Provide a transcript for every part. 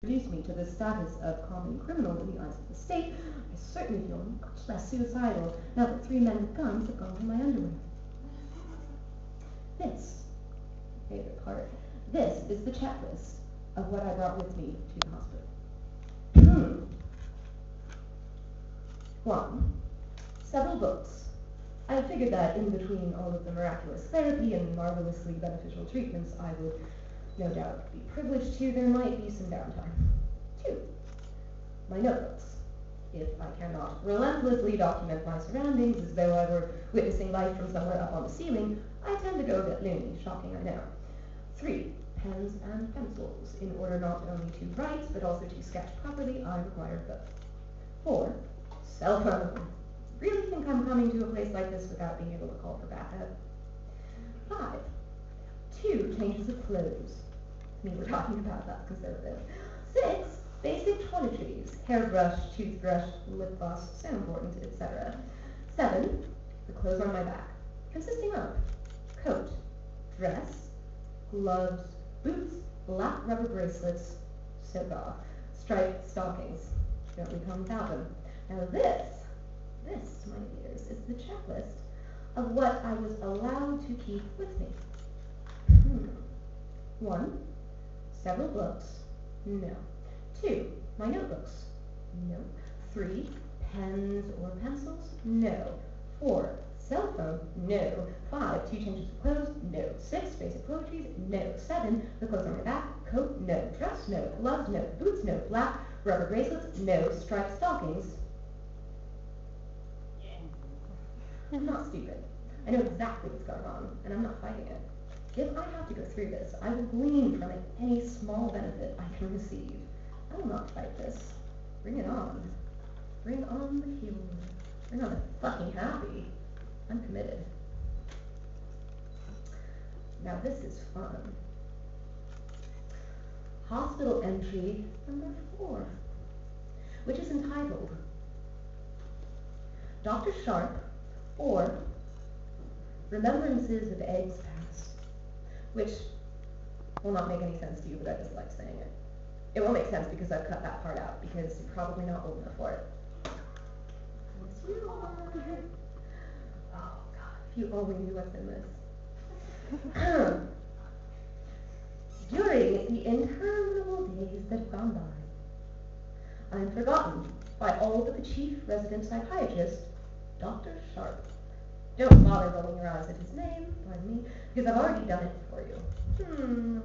reduce me to the status of common criminal in the eyes of the state, I certainly feel much less suicidal now that 3 men with guns have gone through my underwear. This, favorite part, this is the checklist of what I brought with me to the hospital. 1. Several books. I figured that in between all of the miraculous therapy and marvelously beneficial treatments I would no doubt be privileged to, there might be some downtime. 2. My notebooks. If I cannot relentlessly document my surroundings as though I were witnessing life from somewhere up on the ceiling, I tend to go a bit loony, shocking I know. 3. Pens and pencils. In order not only to write, but also to sketch properly, I require both. 4. Cell phone. Really think I'm coming to a place like this without being able to call for backup? 5. 2 changes of clothes. Me, we're talking about that's conservative. 6. Basic toiletries. Hairbrush, toothbrush, lip gloss, so important, etc. 7. The clothes on my back, consisting of coat, dress, gloves, boots, black rubber bracelets, so striped stockings. Don't we come without them? Now this, my dears, is the checklist of what I was allowed to keep with me. 1. Several books. No. 2. My notebooks. No. 3. Pens or pencils. No. 4. Cell phone. No. 5. 2 changes of clothes. No. 6. Basic toiletries. No. 7. The clothes on my back. Coat. No. Dress. No. Gloves. No. Boots. No. Black rubber bracelets. No. Striped stockings. I'm not stupid. I know exactly what's going on, and I'm not fighting it. If I have to go through this, I will glean from it any small benefit I can receive. I will not fight this. Bring it on. Bring on the keyboard. Bring on the fucking happy. I'm committed. Now this is fun. Hospital entry number 4, which is entitled Dr. Sharp or Remembrances of Eggs Past, which will not make any sense to you, but I just like saying it. It won't make sense because I've cut that part out, because you're probably not old enough for it. Yes, you are. Oh, God, if you only knew what's in this. During the interminable days that have gone by, I am forgotten by all but the chief resident psychiatrist, Dr. Sharp. Don't bother rolling your eyes at his name, pardon me, because I've already done it for you.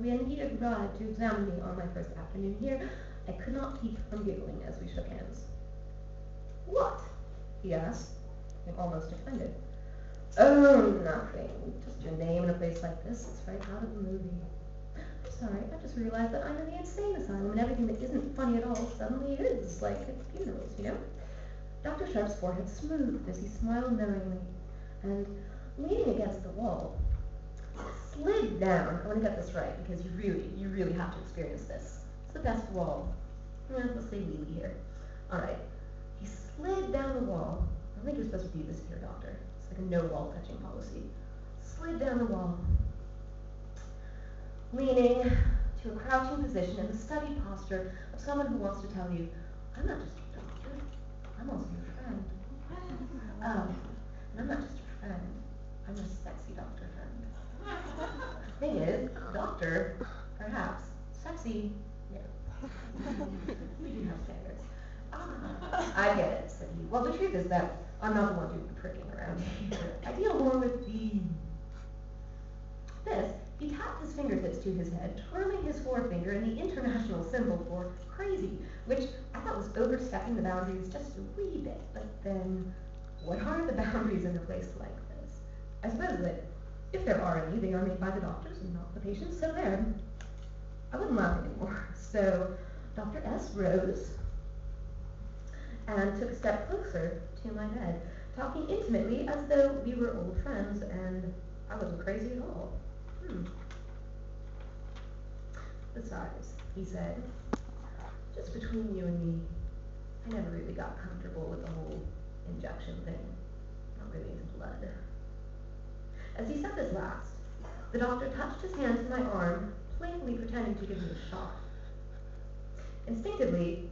When he arrived to examine me on my first afternoon here, I could not keep from giggling as we shook hands. What? He asked. I'm almost offended. Oh, nothing. Just your name in a place like this. It's right out of a movie. I'm sorry, I just realized that I'm in the insane asylum and everything that isn't funny at all suddenly is, like at funerals, you know? Dr. Sharp's forehead smoothed as he smiled knowingly, and leaning against the wall, slid down. I want to get this right because you really have to experience this. It's the best wall. Let's say wheelie here. All right. He slid down the wall. I don't think you're supposed to do this here, doctor. It's like a no wall touching policy. Slid down the wall, leaning to a crouching position in the studied posture of someone who wants to tell you, I'm not just your doctor, I'm also your friend. And I'm not just your friend, I'm your sexy doctor friend. Thing is, doctor, perhaps. Sexy, yeah. We do have standards. I get it, said he. Well, the truth is that I'm not the one doing the pricking around here. I deal more with the... This, he tapped his fingertips to his head, twirling his forefinger in the international symbol for crazy, which I thought was overstepping the boundaries just a wee bit. But then, what are the boundaries in a place like this? I suppose that if there are any, they are made by the doctors and not the patients, so there. I wouldn't laugh anymore. So Dr. S. rose and took a step closer to my bed, talking intimately as though we were old friends and I wasn't crazy at all. Besides, he said, just between you and me, I never really got comfortable with the whole injection thing. Not really into blood. As he said this last, the doctor touched his hand to my arm, playfully pretending to give me a shot. Instinctively,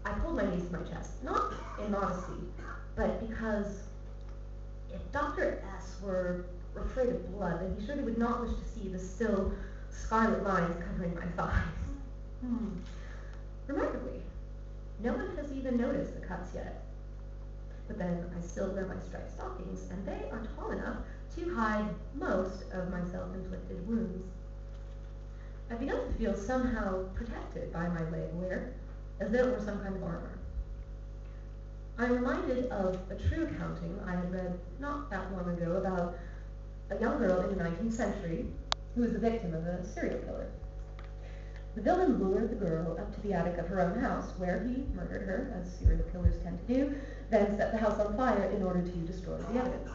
I pulled my knees to my chest, not in modesty, but because if Dr. S were afraid of blood, then he surely would not wish to see the still scarlet lines covering my thighs. Remarkably, no one has even noticed the cuts yet. But then I still wear my striped stockings, and they are tall enough to hide most of my self-inflicted wounds. I've begun to feel somehow protected by my leg wear, as though it were some kind of armor. I'm reminded of a true accounting I had read not that long ago about a young girl in the 19th century who was the victim of a serial killer. The villain lured the girl up to the attic of her own house, where he murdered her, as serial killers tend to do, then set the house on fire in order to destroy the evidence.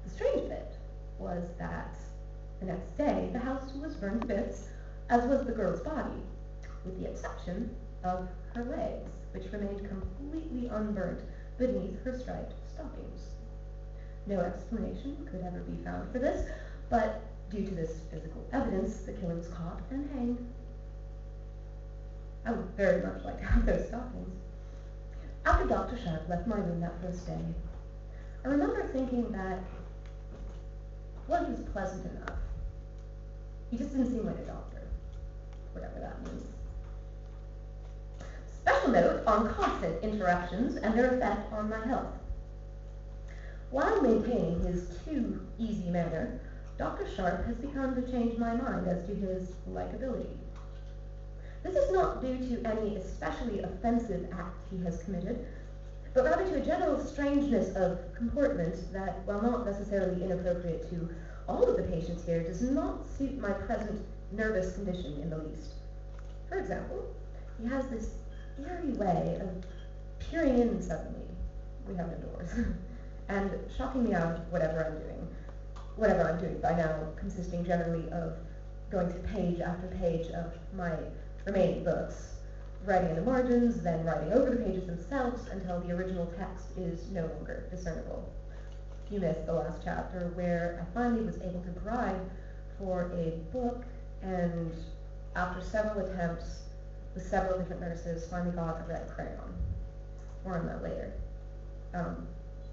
The strange bit was that the next day the house was burned to bits, as was the girl's body, with the exception of her legs, which remained completely unburnt beneath her striped stockings. No explanation could ever be found for this, but due to this physical evidence, the killer was caught and hanged. I would very much like to have those stockings. After Dr. Sharp left my room that first day, I remember thinking that, well, he was pleasant enough. He just didn't seem like a doctor, whatever that means. Special note on constant interruptions and their effect on my health. While maintaining his too easy manner, Dr. Sharp has begun to change my mind as to his likability. This is not due to any especially offensive act he has committed, but rather to a general strangeness of comportment that, while not necessarily inappropriate to all of the patients here, does not suit my present nervous condition in the least. For example, he has this eerie way of peering in suddenly, we have no doors, and shocking me out of whatever I'm doing. Whatever I'm doing by now consisting generally of going through page after page of my remaining books, writing in the margins, then writing over the pages themselves until the original text is no longer discernible. You missed the last chapter where I finally was able to bribe for a book, and after several attempts with several different nurses, finally got a red crayon. More on that later.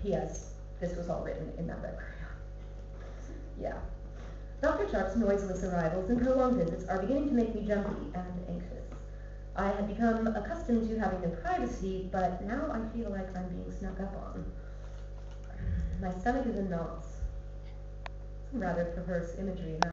P.S. This was all written in that red crayon. Yeah. Dr. Sharp's noiseless arrivals and prolonged visits are beginning to make me jumpy and anxious. I had become accustomed to having no privacy, but now I feel like I'm being snuck up on. My stomach is in knots. Some rather perverse imagery in that.